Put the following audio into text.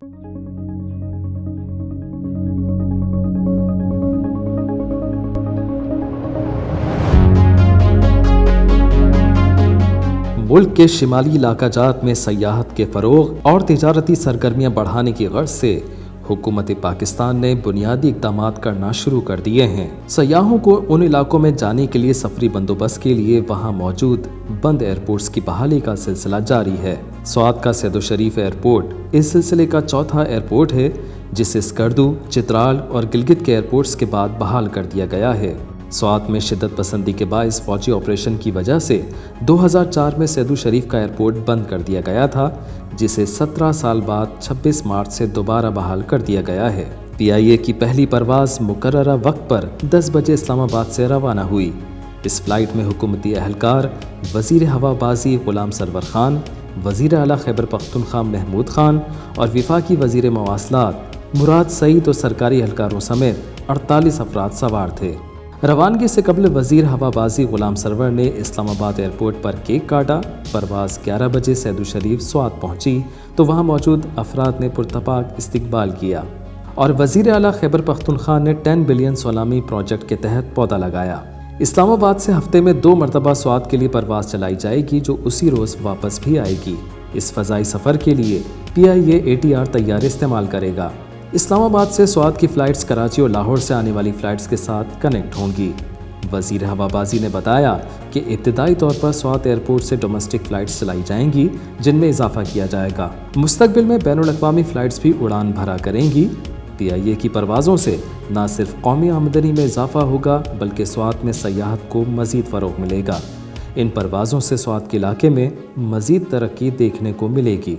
ملک کے شمالی علاقہ جات میں سیاحت کے فروغ اور تجارتی سرگرمیاں بڑھانے کی غرض سے حکومت پاکستان نے بنیادی اقدامات کرنا شروع کر دیے ہیں۔ سیاحوں کو ان علاقوں میں جانے کے لیے سفری بندوبست کے لیے وہاں موجود بند ایئرپورٹس کی بحالی کا سلسلہ جاری ہے۔ سوات کا سید الشریف ایئرپورٹ اس سلسلے کا چوتھا ایئرپورٹ ہے جسے اسکردو، چترال اور گلگت کے ایئرپورٹس کے بعد بحال کر دیا گیا ہے۔ سوات میں شدت پسندی کے باعث فوجی آپریشن کی وجہ سے 2004 میں سید الشریف کا ایئرپورٹ بند کر دیا گیا تھا، جسے 17 سال بعد 26 مارچ سے دوبارہ بحال کر دیا گیا ہے۔ PIA کی پہلی پرواز مقررہ وقت پر 10 بجے اسلام آباد سے روانہ ہوئی۔ اس فلائٹ میں حکومتی اہلکار، وزیر ہوا بازی غلام سرور خان، وزیر اعلیٰ خیبر پختونخوا محمود خان اور وفاقی وزیر مواصلات مراد سعید اور سرکاری اہلکاروں سمیت 48 افراد سوار تھے۔ روانگی سے قبل وزیر ہوا بازی غلام سرور نے اسلام آباد ایئرپورٹ پر کیک کاٹا۔ پرواز 11 بجے سید الشریف سوات پہنچی تو وہاں موجود افراد نے پرتپاک استقبال کیا اور وزیر اعلیٰ خیبر پختونخوا نے 10 بلین سولامی پروجیکٹ کے تحت پودا لگایا۔ اسلام آباد سے ہفتے میں 2 مرتبہ سوات کے لیے پرواز چلائی جائے گی جو اسی روز واپس بھی آئے گی۔ اس فضائی سفر کے لیے PIA ATR طیارے استعمال کرے گا۔ اسلام آباد سے سوات کی فلائٹس کراچی اور لاہور سے آنے والی فلائٹس کے ساتھ کنیکٹ ہوں گی۔ وزیر ہوا بازی نے بتایا کہ ابتدائی طور پر سوات ایئرپورٹ سے ڈومیسٹک فلائٹس چلائی جائیں گی جن میں اضافہ کیا جائے گا۔ مستقبل میں بین الاقوامی فلائٹس بھی اڑان بھرا کریں گی۔ PIA کی پروازوں سے نہ صرف قومی آمدنی میں اضافہ ہوگا بلکہ سوات میں سیاحت کو مزید فروغ ملے گا۔ ان پروازوں سے سوات کے علاقے میں مزید ترقی دیکھنے کو ملے گی۔